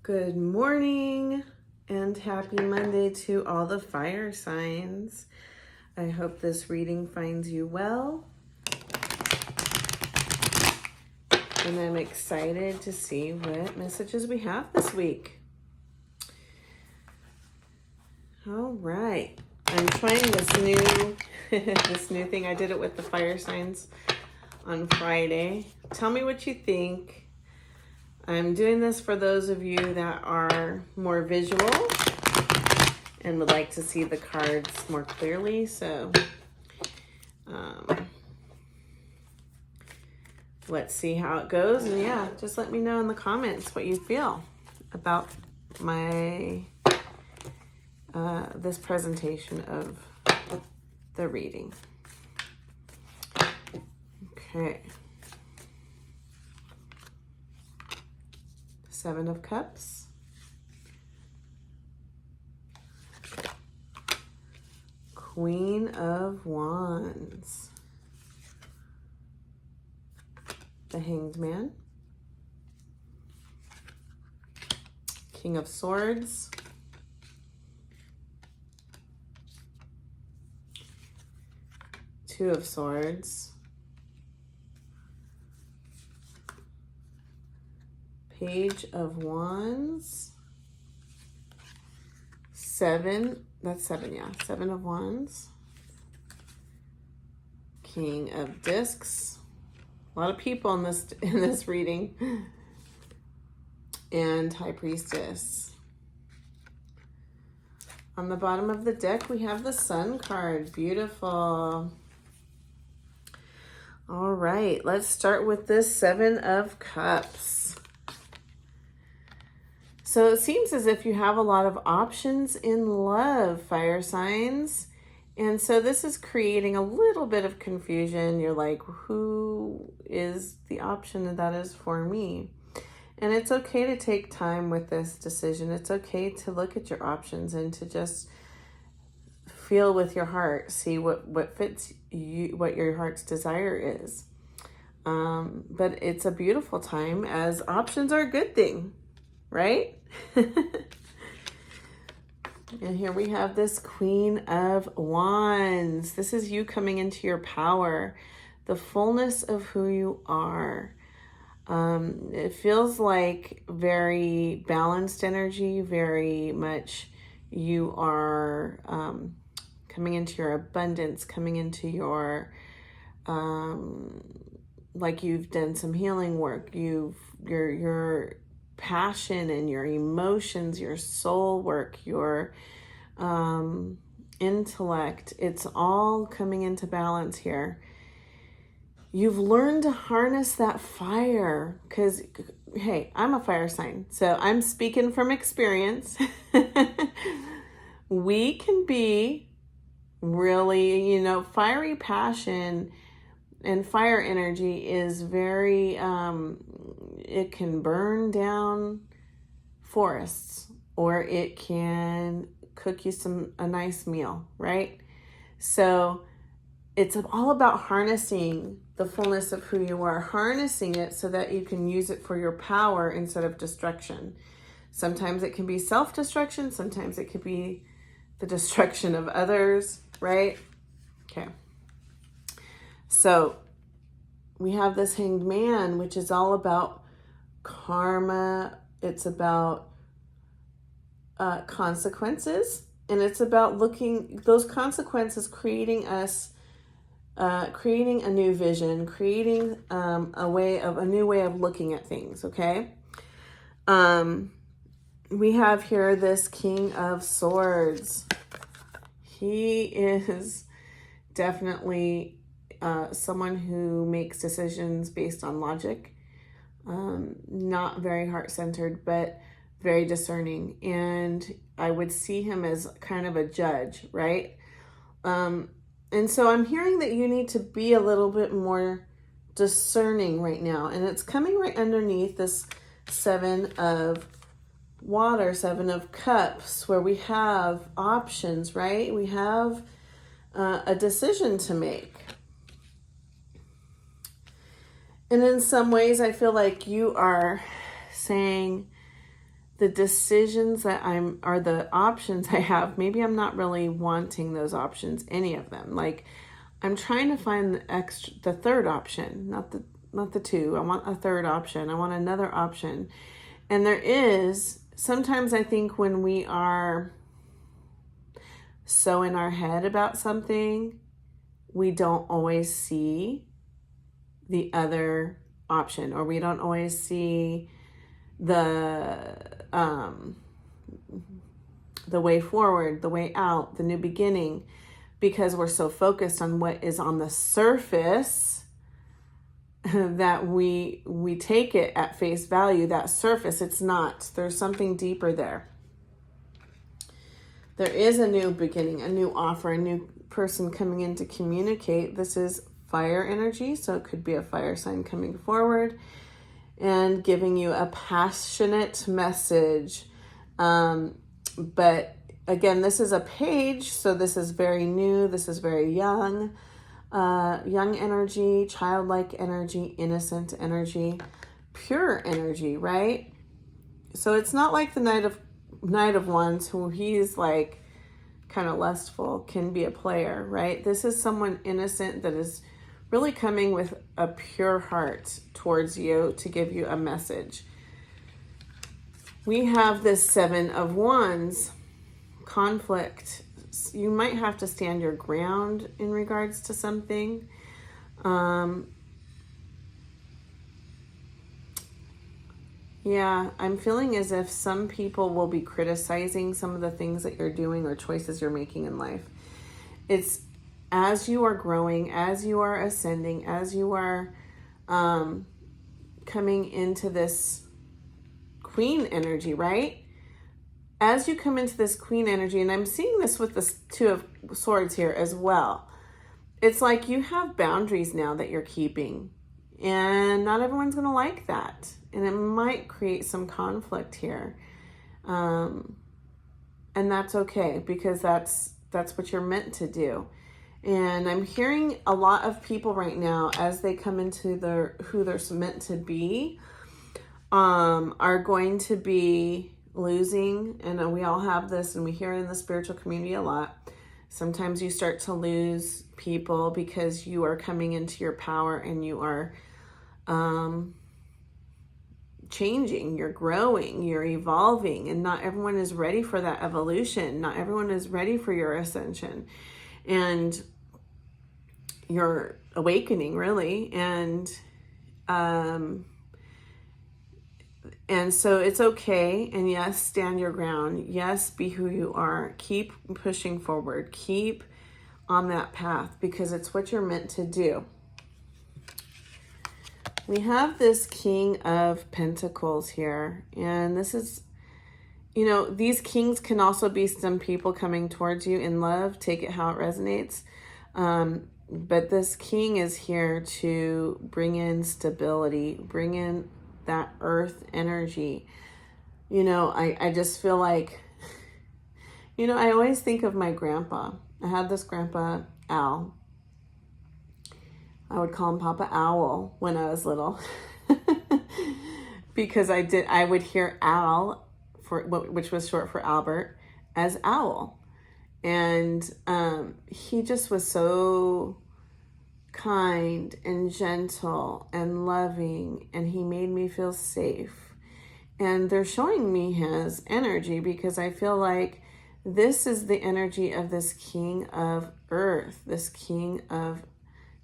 Good morning and happy Monday to all the fire signs. I hope this reading finds you well. And I'm excited to see what messages we have this week. All right. I'm trying this new thing. I did it with the fire signs on Friday. Tell me what you think. I'm doing this for those of you that are more visual and would like to see the cards more clearly. So let's see how it goes. And yeah, just let me know in the comments what you feel about my this presentation of the reading. Okay. Seven of Cups. Queen of Wands. The Hanged Man. King of Swords. Two of Swords. Page of Wands. Seven, that's seven, yeah. Seven of Wands. King of Discs. A lot of people in this reading. And High Priestess. On the bottom of the deck, we have the Sun card. Beautiful. All right, let's start with this Seven of Cups. So it seems as if you have a lot of options in love, fire signs. And so this is creating a little bit of confusion. You're like, who is the option that is for me? And it's okay to take time with this decision. It's okay to look at your options and to just feel with your heart, see what fits you, what your heart's desire is. But it's a beautiful time, as options are a good thing, right? And here we have this Queen of Wands. This is you coming into your power, the fullness of who you are. It feels like very balanced energy, very much you are coming into your abundance, coming into your, like you've done some healing work, your passion and your emotions, your soul work, your intellect, it's all coming into balance here. You've learned to harness that fire because, hey, I'm a fire sign, so I'm speaking from experience. We can be really, fiery passion and fire energy is very, it can burn down forests, or it can cook you a nice meal, right? So it's all about harnessing the fullness of who you are, harnessing it so that you can use it for your power instead of destruction. Sometimes it can be self-destruction. Sometimes it could be the destruction of others, right? Okay. So we have this Hanged Man, which is all about karma. It's about consequences, and it's about looking those consequences, creating a new vision, creating a new way of looking at things. Okay. We have here this King of Swords. He is definitely someone who makes decisions based on logic. Not very heart-centered, but very discerning. And I would see him as kind of a judge, right? And so I'm hearing that you need to be a little bit more discerning right now. And it's coming right underneath this Seven of Water, Seven of Cups, where we have options, right? We have a decision to make. And in some ways, I feel like you are saying, the decisions that or the options I have, maybe I'm not really wanting those options, any of them. Like, I'm trying to find the third option, not the two. I want a third option. I want another option. And there is, sometimes I think when we are so in our head about something, we don't always see the other option, or we don't always see the way forward, the way out, the new beginning, because we're so focused on what is on the surface that we take it at face value. That surface, it's not. There's something deeper there. There is a new beginning, a new offer, a new person coming in to communicate. This is fire energy, so it could be a fire sign coming forward and giving you a passionate message. But again, this is a page, so this is very new. This is very young energy, childlike energy, innocent energy, pure energy, right? So it's not like the Knight of Wands, who he's like kind of lustful, can be a player, right? This is someone innocent that is really coming with a pure heart towards you to give you a message. We have this Seven of Wands, conflict. You might have to stand your ground in regards to something. Yeah, I'm feeling as if some people will be criticizing some of the things that you're doing or choices you're making in life. It's as you are growing, as you are ascending, as you are coming into this Queen energy, right? As you come into this Queen energy, and I'm seeing this with the Two of Swords here as well, it's like you have boundaries now that you're keeping, and not everyone's going to like that, and it might create some conflict here, and that's okay, because that's what you're meant to do. And I'm hearing a lot of people right now, as they come into who they're meant to be, are going to be losing. And we all have this, and we hear it in the spiritual community a lot. Sometimes you start to lose people because you are coming into your power, and you are changing, you're growing, you're evolving, and not everyone is ready for that evolution. Not everyone is ready for your ascension and your awakening, really. And so it's okay. And yes, stand your ground. Yes, be who you are. Keep pushing forward. Keep on that path, because it's what you're meant to do. We have this King of Pentacles here. And this is, these kings can also be some people coming towards you in love. Take it how it resonates. But this king is here to bring in stability, bring in that earth energy. I just feel like, I always think of my grandpa. I had this grandpa, Al. I would call him Papa Owl when I was little. Because I would hear Al, which was short for Albert, as Owl. And he just was so kind and gentle and loving, and he made me feel safe. And they're showing me his energy, because I feel like this is the energy of this King of Earth, this King of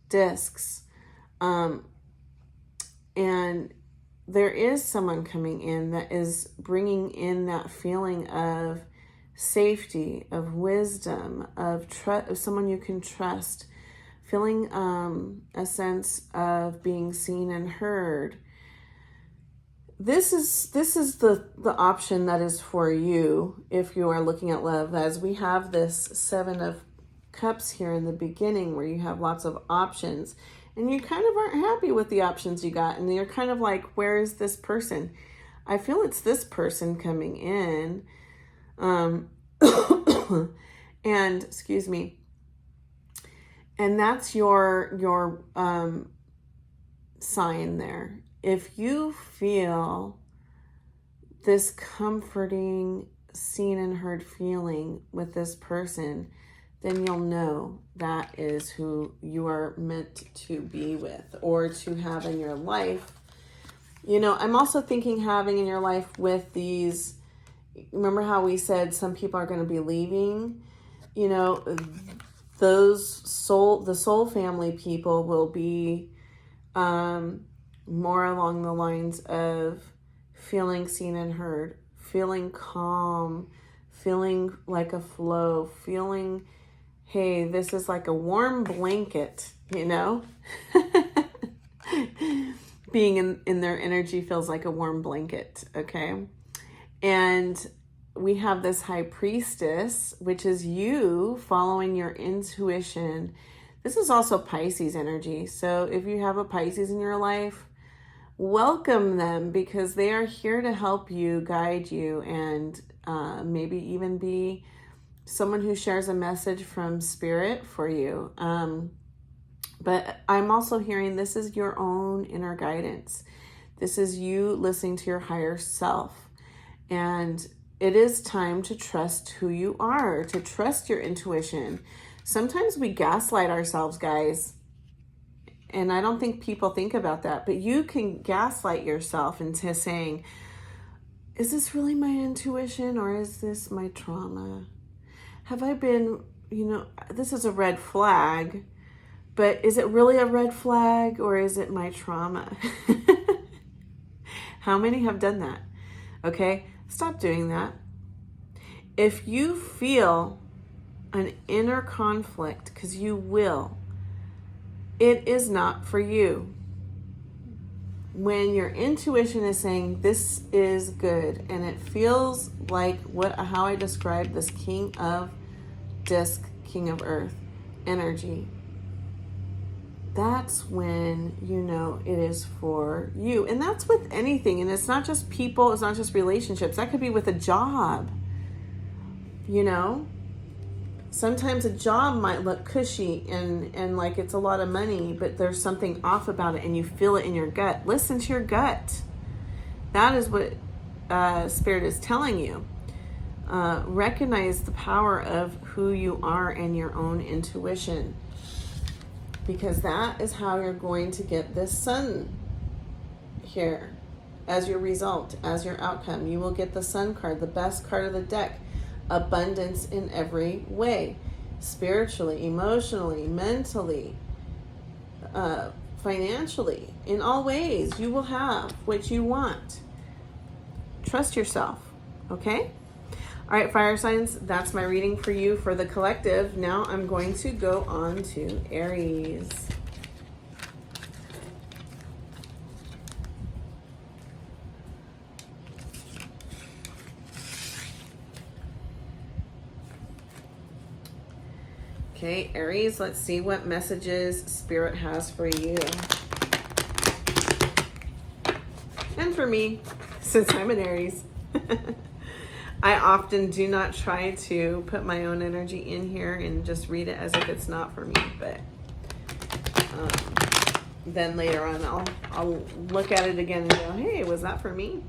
Discs. And there is someone coming in that is bringing in that feeling of safety, of wisdom, of someone you can trust, feeling a sense of being seen and heard. This is the option that is for you if you are looking at love, as we have this Seven of Cups here in the beginning, where you have lots of options, and you kind of aren't happy with the options you got, and you're kind of like, where is this person? I feel it's this person coming in. And excuse me. And that's your sign there. If you feel this comforting, seen and heard feeling with this person, then you'll know that is who you are meant to be with or to have in your life. You know, I'm also thinking having in your life with these, remember how we said some people are going to be leaving? You know, the soul family people will be more along the lines of feeling seen and heard, feeling calm, feeling like a flow, feeling, hey, this is like a warm blanket, you know? Being in their energy feels like a warm blanket, okay? And we have this high priestess, which is you following your intuition. This is also Pisces energy. So if you have a Pisces in your life, welcome them, because they are here to help you, guide you, and maybe even be someone who shares a message from spirit for you. But I'm also hearing this is your own inner guidance. This is you listening to your higher self. And it is time to trust who you are, to trust your intuition. Sometimes we gaslight ourselves, guys. And I don't think people think about that. But you can gaslight yourself into saying, is this really my intuition or is this my trauma? Have I been, you know, this is a red flag. But is it really a red flag or is it my trauma? How many have done that? Okay, stop doing that. If you feel an inner conflict, because you will, it is not for you. When your intuition is saying this is good and it feels like how I described this king of disc, king of earth energy, that's when you know it is for you. And that's with anything. And it's not just people, it's not just relationships. That could be with a job. You know, sometimes a job might look cushy and like it's a lot of money, but there's something off about it and you feel it in your gut. Listen to your gut. That is what Spirit is telling you. Recognize the power of who you are and your own intuition. Because that is how you're going to get this sun here as your result, as your outcome. You will get the sun card, the best card of the deck. Abundance in every way. Spiritually, emotionally, mentally, financially. In all ways, you will have what you want. Trust yourself, okay? All right, fire signs, that's my reading for you for the collective. Now I'm going to go on to Aries. Okay, Aries, let's see what messages Spirit has for you. And for me, since I'm an Aries. I often do not try to put my own energy in here and just read it as if it's not for me. But then later on, I'll look at it again and go, hey, was that for me?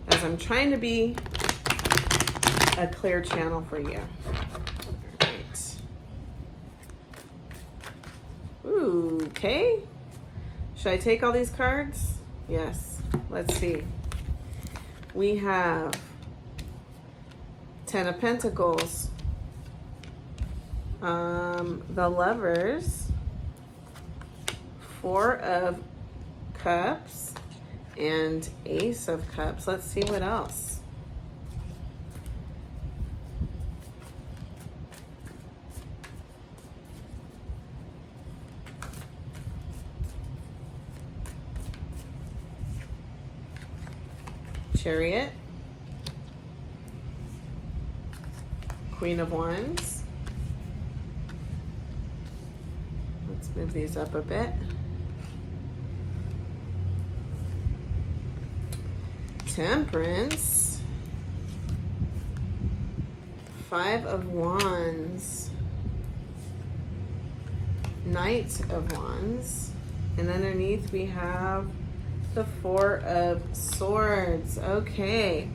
As I'm trying to be a clear channel for you. All right. Ooh, okay. Should I take all these cards? Yes. Let's see. We have 10 of Pentacles, the Lovers, 4 of Cups, and Ace of Cups. Let's see what else. Chariot, Queen of Wands. Let's move these up a bit. Temperance, 5 of Wands, Knight of Wands, and underneath we have the Four of Swords. Okay.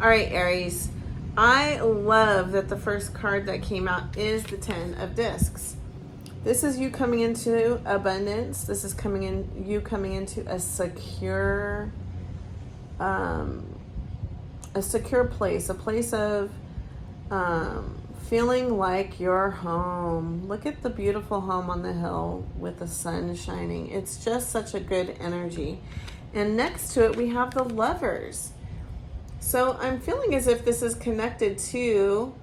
All right, Aries. I love that the first card that came out is the Ten of Discs. This is you coming into abundance. This is you coming into a secure place, a place of feeling like you're home. Look at the beautiful home on the hill with the sun shining. It's just such a good energy. And next to it, we have the Lovers. So I'm feeling as if this is connected to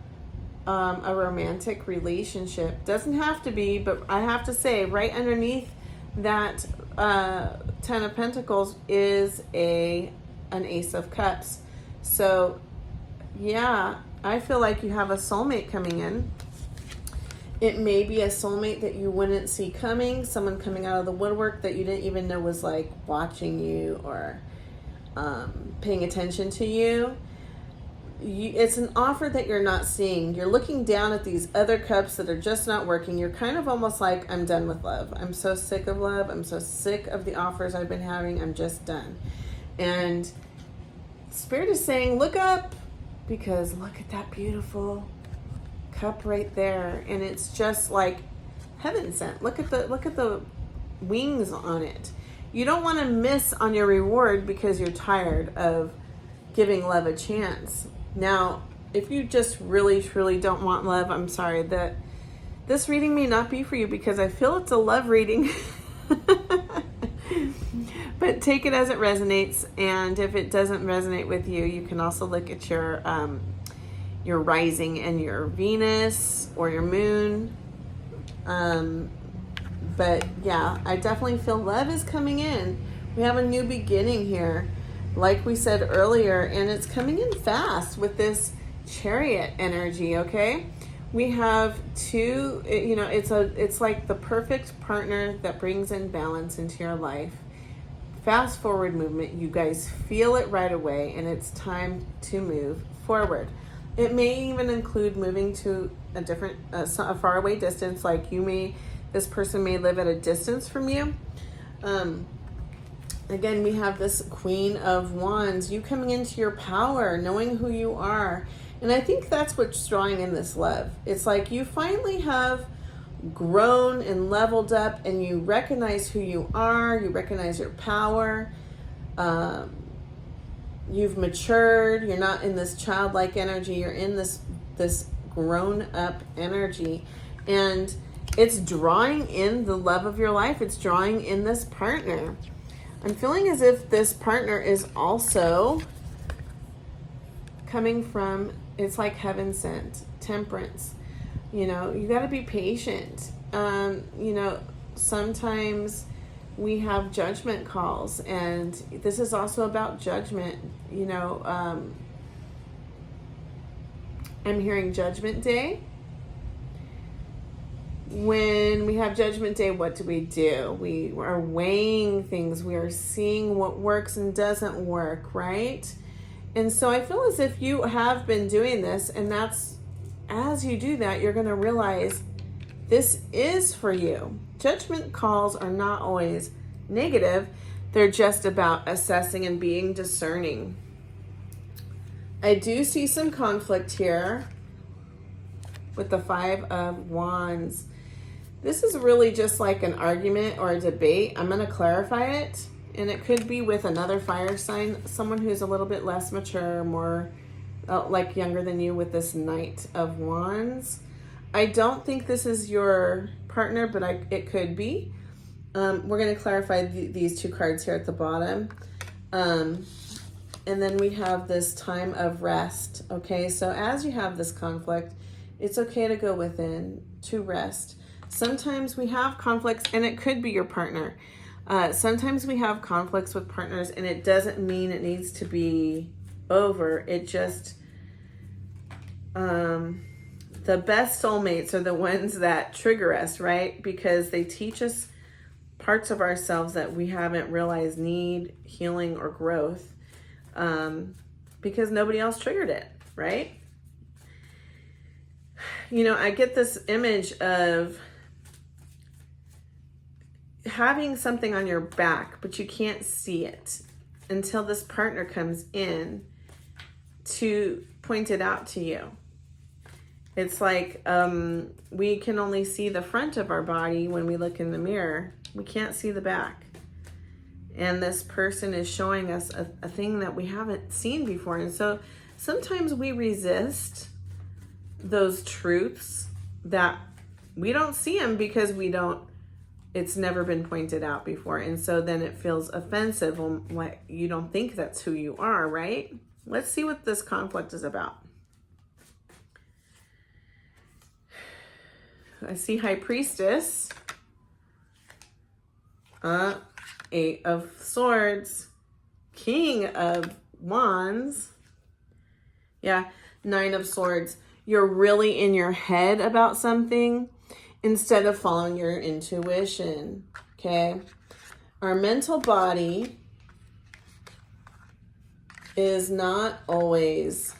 a romantic relationship. Doesn't have to be, but I have to say, right underneath that Ten of Pentacles is an Ace of Cups. So yeah, I feel like you have a soulmate coming in. It may be a soulmate that you wouldn't see coming, someone coming out of the woodwork that you didn't even know was like watching you or paying attention to you. It's an offer that you're not seeing. You're looking down at these other cups that are just not working. You're kind of almost like, I'm done with love. I'm so sick of love. I'm so sick of the offers I've been having. I'm just done. And Spirit is saying, look up, because look at that beautiful cup right there. And it's just like heaven sent. Look at the wings on it. You don't want to miss on your reward because you're tired of giving love a chance. Now, if you just really, truly don't want love, I'm sorry that this reading may not be for you, because I feel it's a love reading. But take it as it resonates. And if it doesn't resonate with you, you can also look at your rising and your Venus or your moon. But yeah, I definitely feel love is coming in. We have a new beginning here, like we said earlier, and it's coming in fast with this Chariot energy, okay? We have two, it's like the perfect partner that brings in balance into your life. Fast forward movement, you guys feel it right away, and it's time to move forward. It may even include moving to a faraway distance, like this person may live at a distance from you. Again, we have this Queen of Wands, you coming into your power, knowing who you are. And I think that's what's drawing in this love. It's like you finally have grown and leveled up, and you recognize who you are, you recognize your power. You've matured, you're not in this childlike energy, you're in this grown up energy. And it's drawing in the love of your life. It's drawing in this partner. I'm feeling as if this partner is also coming from, it's like heaven sent, Temperance. You got to be patient. Sometimes we have judgment calls, and this is also about judgment. I'm hearing Judgment Day. When we have Judgment Day, what do? We are weighing things. We are seeing what works and doesn't work, right? And so I feel as if you have been doing this, and as you do that, you're going to realize this is for you. Judgment calls are not always negative. They're just about assessing and being discerning. I do see some conflict here with the Five of Wands. This is really just like an argument or a debate. I'm going to clarify it. And it could be with another fire sign, someone who's a little bit less mature, more like younger than you, with this Knight of Wands. I don't think this is your partner, but it could be. We're going to clarify these two cards here at the bottom. And then we have this time of rest. Okay, so as you have this conflict, it's okay to go within, to rest. Sometimes we have conflicts, and it could be your partner. Sometimes we have conflicts with partners, and it doesn't mean it needs to be over. It just, the best soulmates are the ones that trigger us, right? Because they teach us parts of ourselves that we haven't realized need healing or growth, because nobody else triggered it, right? I get this image of having something on your back, but you can't see it until this partner comes in to point it out to you. It's like we can only see the front of our body when we look in the mirror. We can't see the back. And this person is showing us a thing that we haven't seen before. And so sometimes we resist those truths that we don't see them because it's never been pointed out before. And so then it feels offensive when you don't think that's who you are, right? Let's see what this conflict is about. I see High Priestess. 8 of Swords. King of Wands. Yeah, 9 of Swords. You're really in your head about something instead of following your intuition, okay? Our mental body is not always...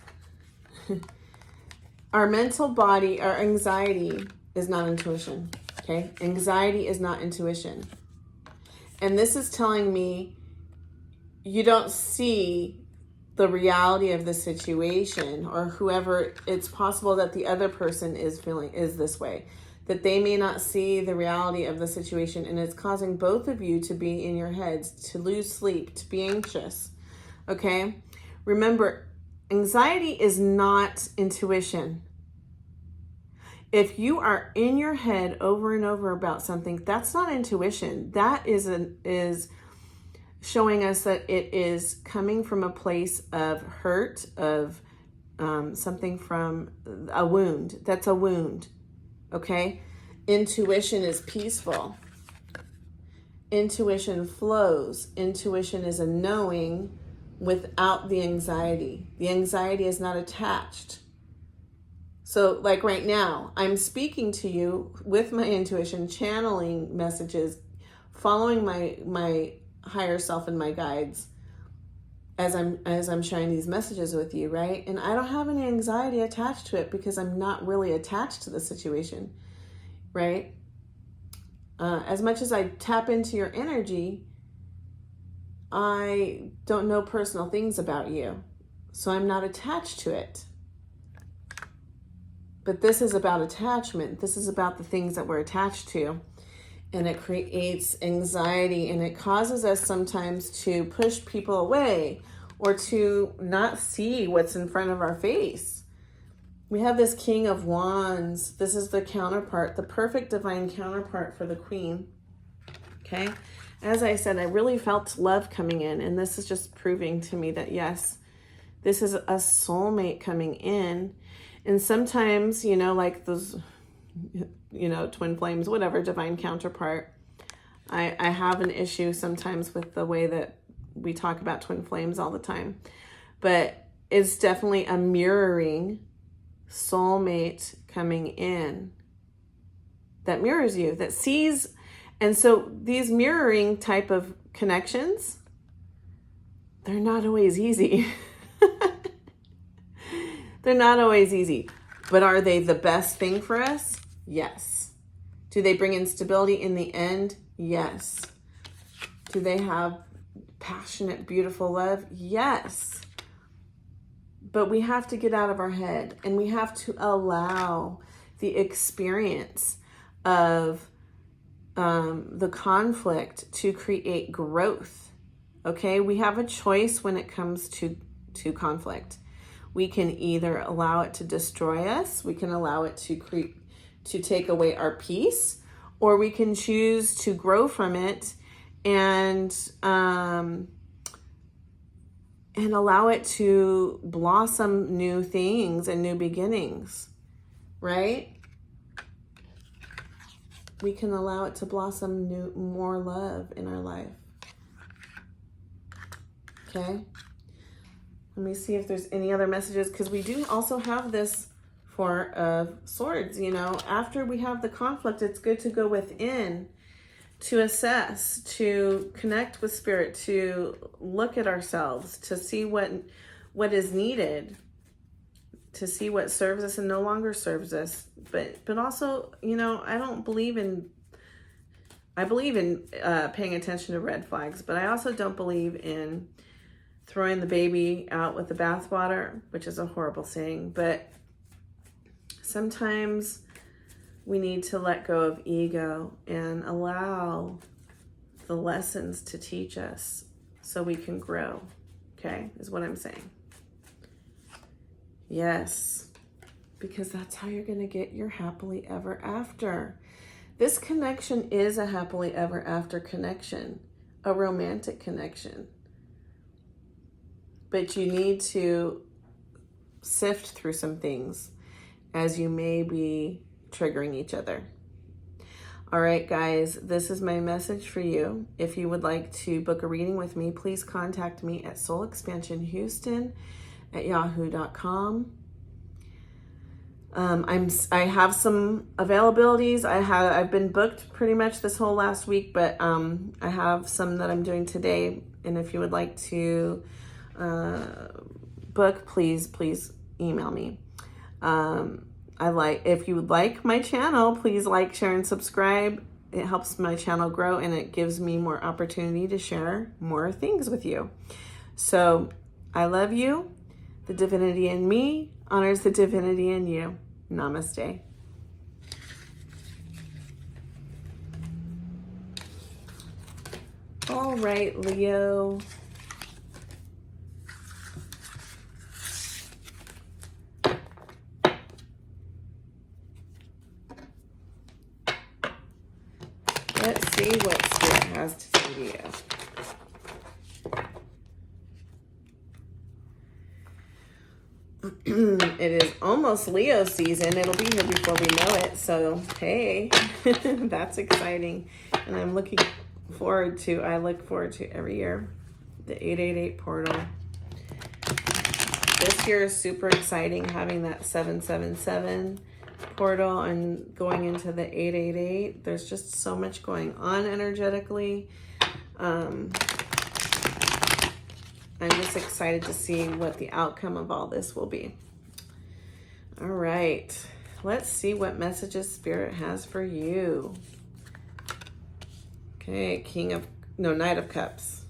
our anxiety is not intuition, okay? Anxiety is not intuition. And this is telling me you don't see the reality of the situation, or whoever, it's possible that the other person is this way, that they may not see the reality of the situation, and it's causing both of you to be in your heads, to lose sleep, to be anxious, okay? Remember, anxiety is not intuition. If you are in your head over and over about something, that's not intuition. That is showing us that it is coming from a place of hurt, of something from a wound. That's a wound, okay? Intuition is peaceful. Intuition flows. Intuition is a knowing without the anxiety. The anxiety is not attached. So like right now, I'm speaking to you with my intuition, channeling messages, following my higher self and my guides as I'm sharing these messages with you, right? And I don't have any anxiety attached to it because I'm not really attached to the situation, right? As much as I tap into your energy, I don't know personal things about you, so I'm not attached to it. But this is about attachment. This is about the things that we're attached to. And it creates anxiety, and it causes us sometimes to push people away or to not see what's in front of our face. We have this King of Wands. This is the counterpart, the perfect divine counterpart for the Queen. Okay? As I said, I really felt love coming in, and this is just proving to me that yes, this is a soulmate coming in. And sometimes, like those, twin flames, whatever, divine counterpart, I have an issue sometimes with the way that we talk about twin flames all the time. But it's definitely a mirroring soulmate coming in that mirrors you, that sees. And so these mirroring type of connections, they're not always easy. They're not always easy, but are they the best thing for us? Yes. Do they bring in stability in the end? Yes. Do they have passionate, beautiful love? Yes. But we have to get out of our head, and we have to allow the experience of the conflict to create growth. Okay? We have a choice when it comes to conflict. We can either allow it to destroy us, we can allow it to take away our peace, or we can choose to grow from it and allow it to blossom new things and new beginnings, right? We can allow it to blossom more love in our life. Okay? Let me see if there's any other messages, because we do also have this Four of Swords. After we have the conflict, it's good to go within, to assess, to connect with spirit, to look at ourselves, to see what is needed, to see what serves us and no longer serves us. But also, I don't believe in I believe in paying attention to red flags, but I also don't believe in throwing the baby out with the bathwater, which is a horrible saying. But sometimes we need to let go of ego and allow the lessons to teach us so we can grow, okay, is what I'm saying. Yes, because that's how you're going to get your happily ever after. This connection is a happily ever after connection, a romantic connection. But you need to sift through some things as you may be triggering each other. All right, guys, this is my message for you. If you would like to book a reading with me, please contact me at soulexpansionhouston@yahoo.com. I have some availabilities. I've been booked pretty much this whole last week, but I have some that I'm doing today. And if you would like to book, please email me. If you would like my channel, please like, share, and subscribe. It helps my channel grow and it gives me more opportunity to share more things with you. So I love you. The divinity in me honors the divinity in you. Namaste. All right, Leo. Let's see what Spirit has to say to you. It is almost Leo season. It'll be here before we know it. So, hey, that's exciting. And I look forward to every year, the 888 portal. This year is super exciting, having that 777 portal and going into the 888. There's just so much going on energetically. I'm just excited to see what the outcome of all this will be. All right, let's see what messages Spirit has for you. Okay, Knight of Cups,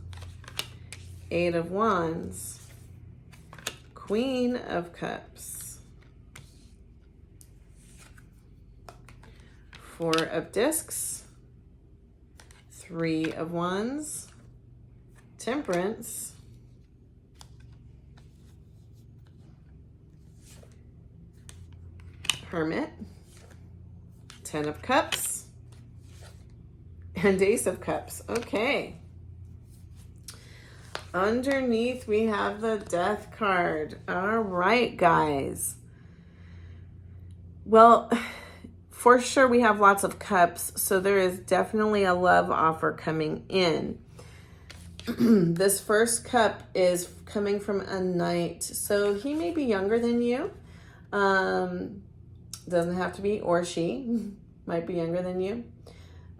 8 of Wands, Queen of Cups, 4 of Discs, 3 of Wands, Temperance, Hermit, 10 of Cups, and Ace of Cups. Okay. Underneath, we have the Death card. All right, guys. Well, for sure, we have lots of cups, so there is definitely a love offer coming in. This first cup is coming from a knight, so he may be younger than you. Doesn't have to be, or she might be younger than you.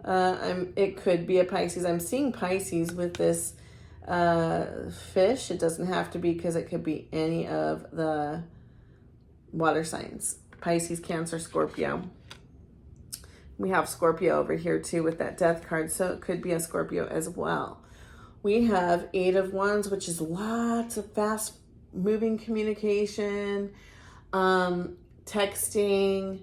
It could be a Pisces. I'm seeing Pisces with this fish. It doesn't have to be, because it could be any of the water signs. Pisces, Cancer, Scorpio. We have Scorpio over here too with that Death card, so it could be a Scorpio as well. We have 8 of Wands, which is lots of fast moving communication, texting,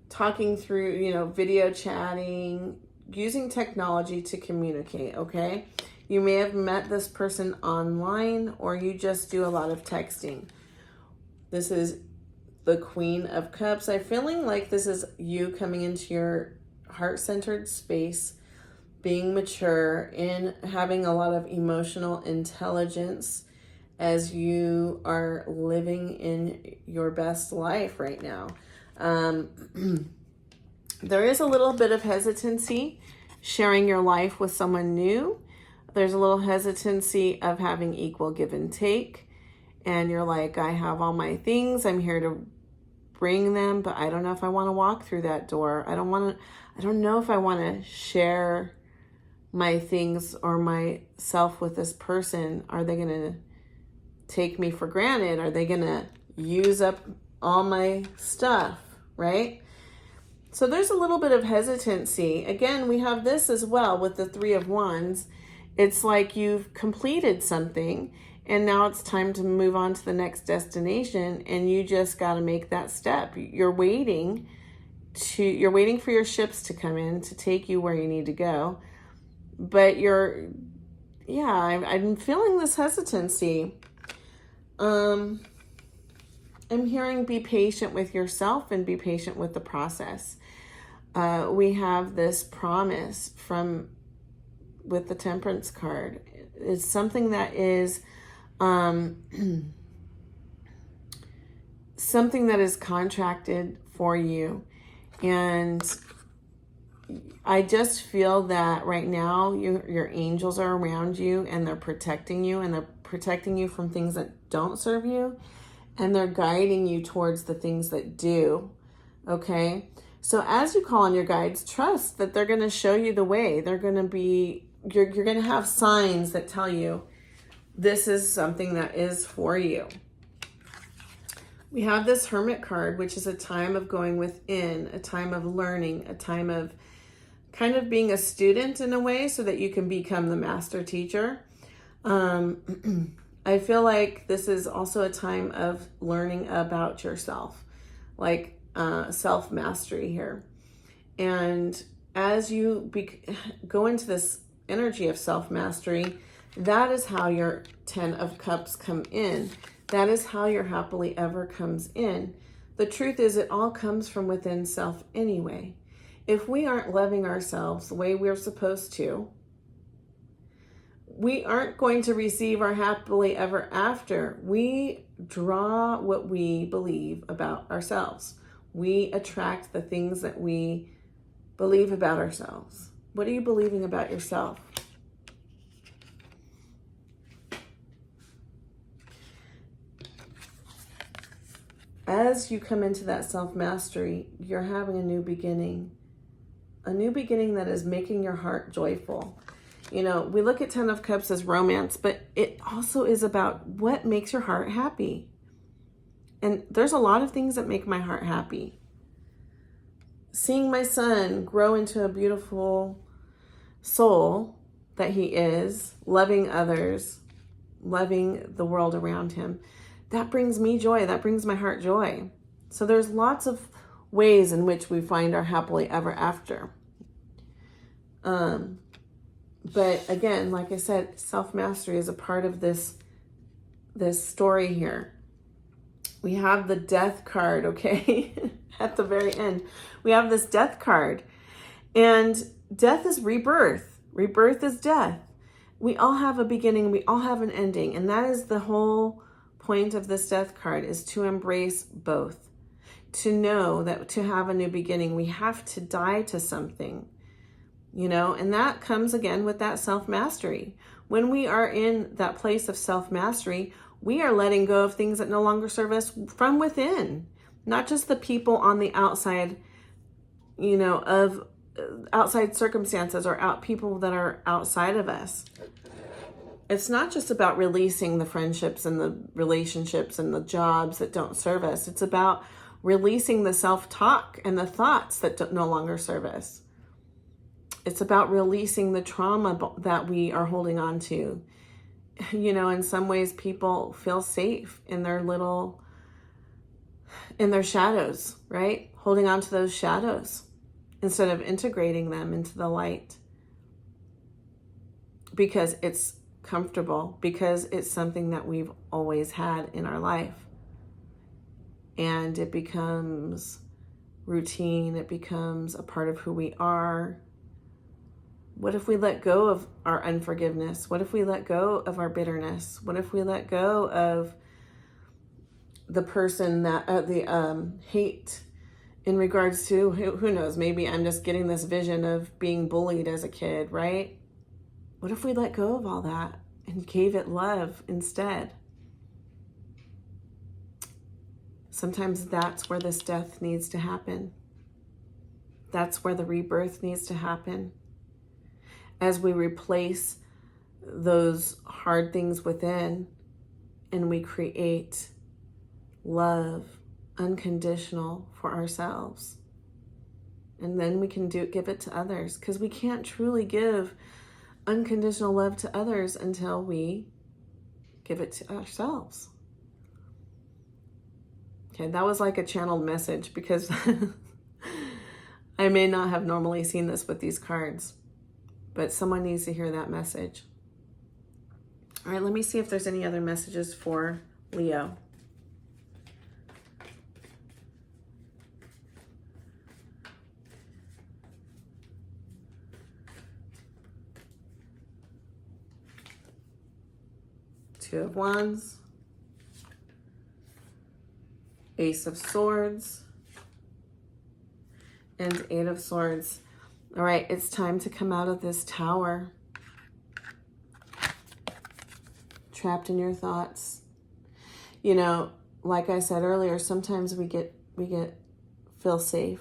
talking through, video chatting, using technology to communicate, okay? You may have met this person online, or you just do a lot of texting. This is the Queen of Cups. I'm feeling like this is you coming into your heart-centered space, being mature, and having a lot of emotional intelligence as you are living in your best life right now. There is a little bit of hesitancy sharing your life with someone new. There's a little hesitancy of having equal give and take. And you're like, I have all my things. I'm here to bring them, but I don't know if I want to walk through that door. I don't know if I want to share my things or myself with this person. Are they going to take me for granted? Are they going to use up all my stuff, right? So there's a little bit of hesitancy. Again, we have this as well with the Three of Wands. It's like you've completed something and now it's time to move on to the next destination, and you just got to make that step. You're waiting for your ships to come in to take you where you need to go. But I'm feeling this hesitancy. I'm hearing be patient with yourself and be patient with the process. We have this promise with the Temperance card. It's something that is something that is contracted for you. And I just feel that right now your angels are around you and they're protecting you, and they're protecting you from things that don't serve you, and they're guiding you towards the things that do. Okay? So as you call on your guides, trust that they're going to show you the way. They're going to be, you're going to have signs that tell you this is something that is for you. We have this Hermit card, which is a time of going within, a time of learning, a time of kind of being a student in a way so that you can become the master teacher. I feel like this is also a time of learning about yourself, like self-mastery here. And as you go into this energy of self-mastery, that is how your 10 of Cups come in. That is how your happily ever comes in. The truth is, it all comes from within self anyway. If we aren't loving ourselves the way we're supposed to, we aren't going to receive our happily ever after. We draw what we believe about ourselves. We attract the things that we believe about ourselves. What are you believing about yourself? As you come into that self-mastery, you're having a new beginning that is making your heart joyful. You know, we look at 10 of Cups as romance, but it also is about what makes your heart happy. And there's a lot of things that make my heart happy. Seeing my son grow into a beautiful soul that he is, loving others, loving the world around him, that brings me joy. That brings my heart joy. So there's lots of ways in which we find our happily ever after. But again, like I said, self-mastery is a part of this story here. We have the Death card, okay? At the very end, we have this Death card. And death is rebirth. Rebirth is death. We all have a beginning. We all have an ending. And that is the whole point of this Death card, is to embrace both. To know that to have a new beginning, we have to die to something. You know, and that comes again with that self-mastery. When we are in that place of self-mastery, we are letting go of things that no longer serve us from within. Not just the people on the outside, you know, of outside circumstances or people that are outside of us. It's not just about releasing the friendships and the relationships and the jobs that don't serve us. It's about releasing the self-talk and the thoughts that no longer serve us. It's about releasing the trauma that we are holding on to. You know, in some ways, people feel safe in their shadows, right? Holding on to those shadows instead of integrating them into the light. Because it's comfortable, because it's something that we've always had in our life. And it becomes routine. It becomes a part of who we are. What if we let go of our unforgiveness? What if we let go of our bitterness? What if we let go of the person that the hate in regards to, who knows, maybe I'm just getting this vision of being bullied as a kid, right? What if we let go of all that and gave it love instead? Sometimes that's where this death needs to happen. That's where the rebirth needs to happen. As we replace those hard things within and we create love, unconditional, for ourselves. And then we can give it to others, because we can't truly give unconditional love to others until we give it to ourselves. Okay, that was like a channeled message, because I may not have normally seen this with these cards, but someone needs to hear that message. All right, let me see if there's any other messages for Leo. Two of Wands, Ace of Swords, and Eight of Swords. All right, it's time to come out of this tower. Trapped in your thoughts. You know, like I said earlier, sometimes we feel safe.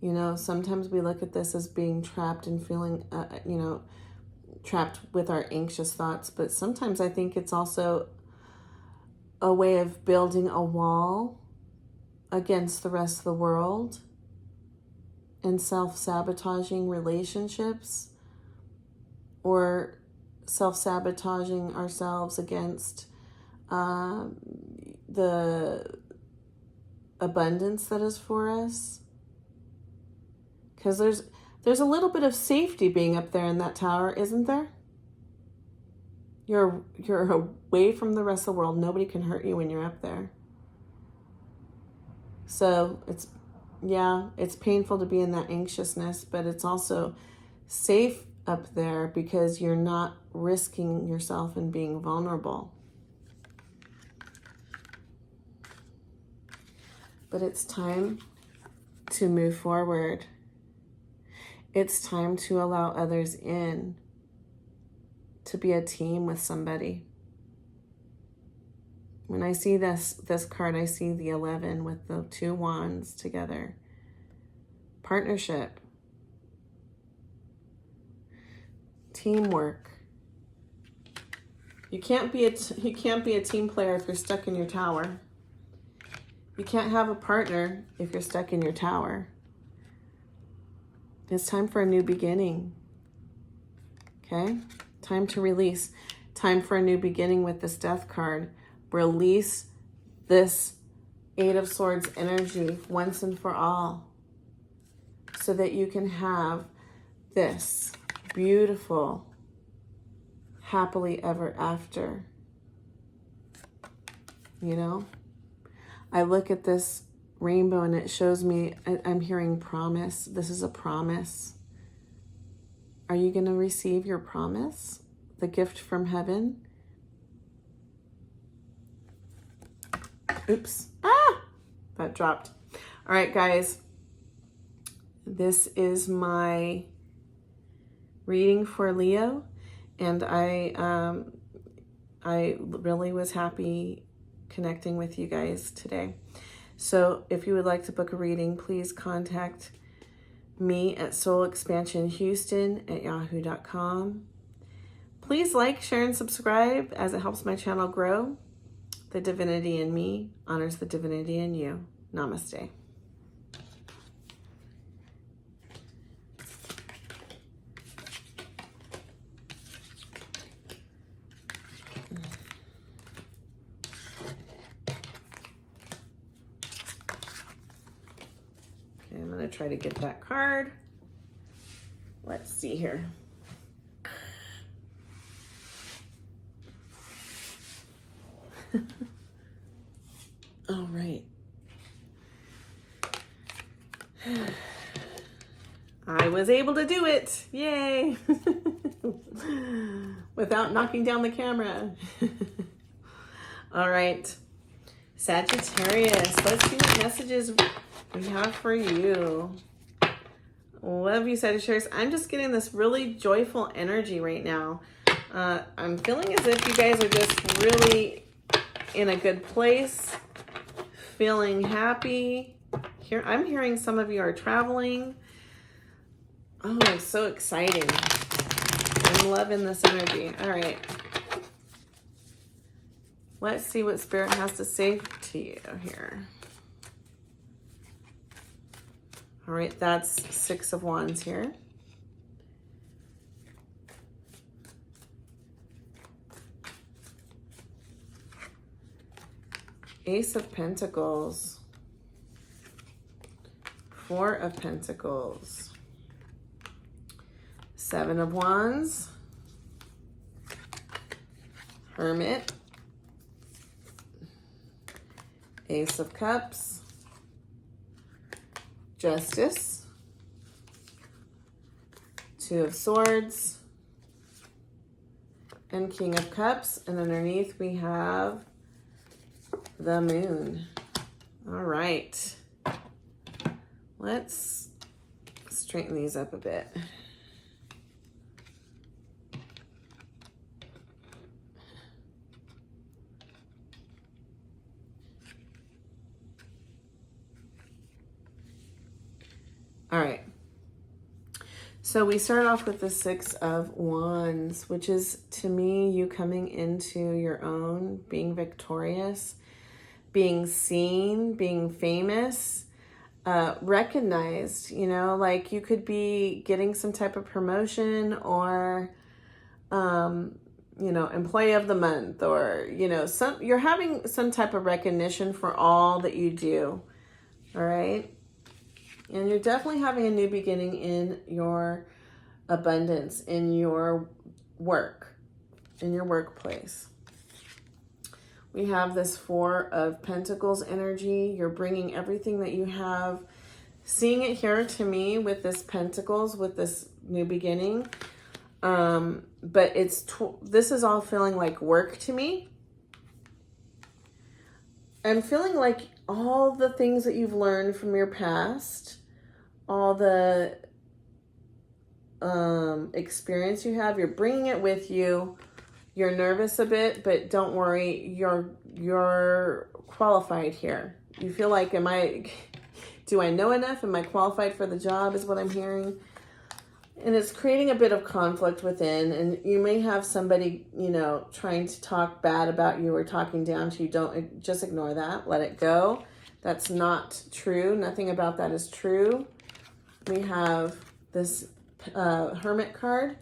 You know, sometimes we look at this as being trapped and feeling, trapped with our anxious thoughts. But sometimes I think it's also a way of building a wall against the rest of the world and self-sabotaging relationships, or self-sabotaging ourselves against the abundance that is for us. Because there's a little bit of safety being up there in that tower, isn't there? You're away from the rest of the world. Nobody can hurt you when you're up there. So it's painful to be in that anxiousness, but it's also safe up there because you're not risking yourself and being vulnerable. But it's time to move forward. It's time to allow others in, to be a team with somebody. When I see this card, I see the 11 with the two wands together. Partnership. Teamwork. You can't be a team player if you're stuck in your tower. You can't have a partner if you're stuck in your tower. It's time for a new beginning. Okay? Time to release. Time for a new beginning with this Death card. Release this Eight of Swords energy once and for all, so that you can have this beautiful happily ever after. You know? I look at this rainbow and it shows me, I'm hearing promise. This is a promise. Are you going to receive your promise? The gift from heaven? Oops. That dropped. All right, guys. This is my reading for Leo. And I really was happy connecting with you guys today. So if you would like to book a reading, please contact me at soulexpansionhouston@yahoo.com. Please like, share, and subscribe, as it helps my channel grow. The divinity in me honors the divinity in you. Namaste. Okay, I'm going to try to get that card. Let's see here. All right. I was able to do it. Yay. Without knocking down the camera. All right. Sagittarius, let's see what messages we have for you. Love you, Sagittarius. I'm just getting this really joyful energy right now. I'm feeling as if you guys are just really in a good place, feeling happy. Here, I'm hearing some of you are traveling. Oh, it's so exciting. I'm loving this energy. All right. Let's see what Spirit has to say to you here. All right, that's 6 of Wands here. Ace of Pentacles. 4 of Pentacles. 7 of Wands. Hermit. Ace of Cups. Justice. 2 of Swords. And King of Cups. And underneath we have the Moon. All right. Let's straighten these up a bit. All right. So we start off with the 6 of Wands, which is, to me, you coming into your own, being victorious, being seen, being famous, recognized, you know, like you could be getting some type of promotion or, you know, employee of the month, or, you know, you're having some type of recognition for all that you do. All right. And you're definitely having a new beginning in your abundance, in your work, in your workplace. We have this 4 of Pentacles energy. You're bringing everything that you have. Seeing it here to me with this Pentacles, with this new beginning. But this is all feeling like work to me. I'm feeling like all the things that you've learned from your past, all the experience you have, you're bringing it with you. You're nervous a bit, but don't worry, you're qualified here. You feel like, do I know enough? Am I qualified for the job, is what I'm hearing. And it's creating a bit of conflict within, and you may have somebody, you know, trying to talk bad about you or talking down to you. Don't, just ignore that. Let it go. That's not true. Nothing about that is true. We have this Hermit card.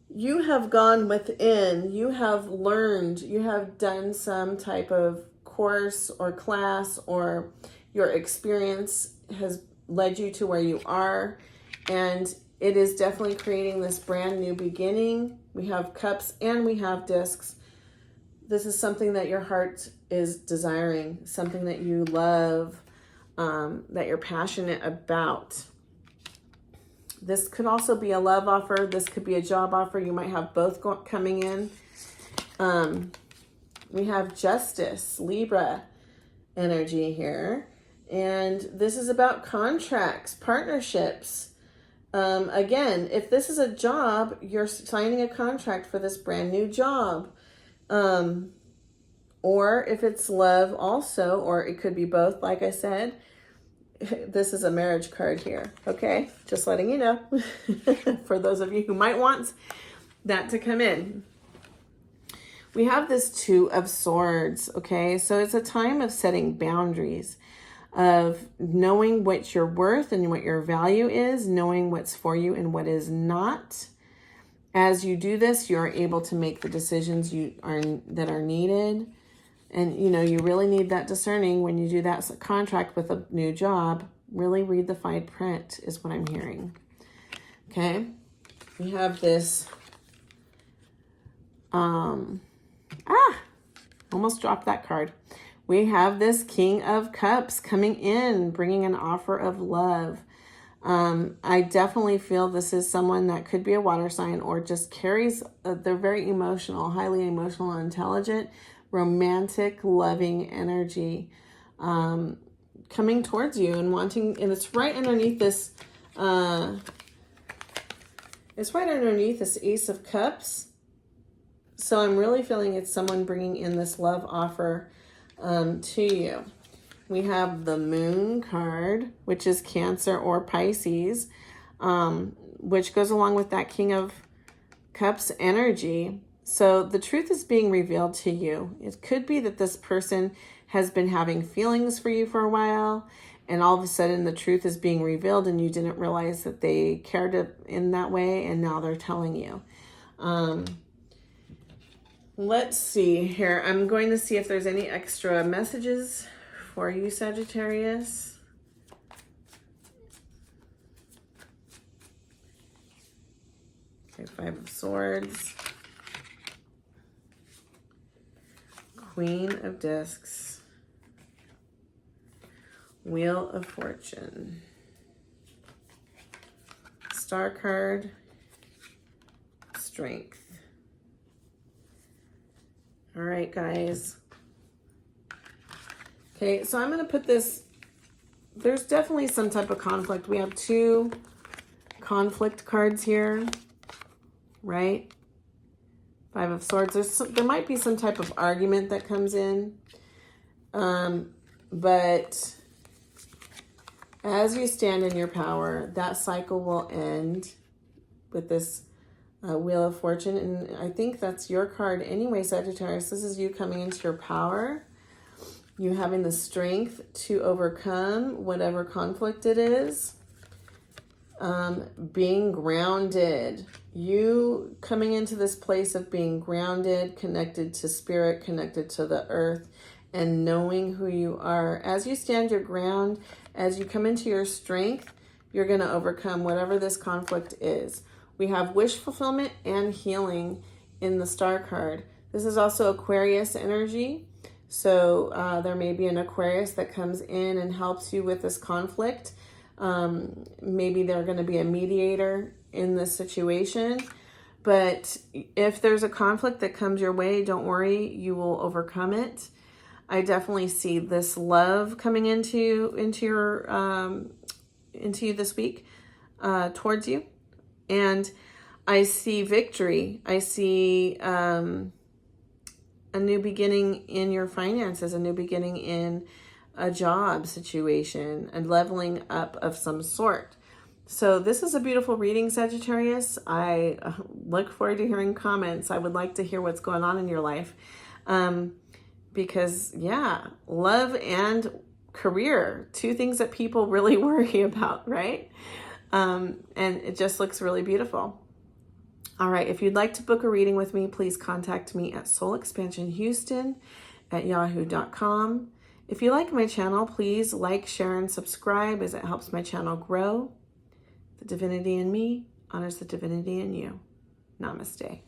You have gone within, you have learned, you have done some type of course or class, or your experience has led you to where you are. And it is definitely creating this brand new beginning. We have cups and we have discs. This is something that your heart is desiring, something that you love, that you're passionate about. This could also be a love offer. This could be a job offer. You might have both coming in. We have Justice, Libra energy here. And this is about contracts, partnerships. Again, if this is a job, you're signing a contract for this brand new job. Or if it's love also, or it could be both, like I said. This is a marriage card here, okay? Just letting you know, for those of you who might want that to come in. We have this 2 of Swords, okay? So it's a time of setting boundaries, of knowing what you're worth and what your value is, knowing what's for you and what is not. As you do this, you're able to make the decisions that are needed. And, you know, you really need that discerning when you do that contract with a new job. Really read the fine print is what I'm hearing. Okay. We have this, almost dropped that card. We have this King of Cups coming in, bringing an offer of love. I definitely feel this is someone that could be a water sign, or just carries, they're very emotional, highly emotional, intelligent, romantic, loving energy coming towards you and wanting, and it's right underneath this, Ace of Cups. So I'm really feeling it's someone bringing in this love offer to you. We have the Moon card, which is Cancer or Pisces, which goes along with that King of Cups energy. So the truth is being revealed to you. It could be that this person has been having feelings for you for a while, and all of a sudden the truth is being revealed and you didn't realize that they cared in that way, and now they're telling you. Let's see here. I'm going to see if there's any extra messages for you, Sagittarius. Okay, 5 of Swords. Queen of Discs. Wheel of Fortune. Star card. Strength. All right, guys. Okay, so I'm going to put this, there's definitely some type of conflict. We have 2 conflict cards here, right? 5 of Swords. There might be some type of argument that comes in. But as you stand in your power, that cycle will end with this Wheel of Fortune. And I think that's your card anyway, Sagittarius. This is you coming into your power. You having the strength to overcome whatever conflict it is. Being grounded. You coming into this place of being grounded, connected to spirit, connected to the earth, and knowing who you are. As you stand your ground, as you come into your strength, you're going to overcome whatever this conflict is. We have wish fulfillment and healing in the Star card. This is also Aquarius energy. So there may be an Aquarius that comes in and helps you with this conflict. Maybe they're going to be a mediator in this situation. But if there's a conflict that comes your way, don't worry, you will overcome it. I definitely see this love coming into you this week, towards you. And I see victory. I see a new beginning in your finances, a new beginning in a job situation, a leveling up of some sort. So this is a beautiful reading, Sagittarius. I look forward to hearing comments. I would like to hear what's going on in your life. Because, yeah, love and career, 2 things that people really worry about, right? And it just looks really beautiful. All right, if you'd like to book a reading with me, please contact me at soulexpansionhouston@yahoo.com. If you like my channel, please like, share, and subscribe as it helps my channel grow. The divinity in me honors the divinity in you. Namaste.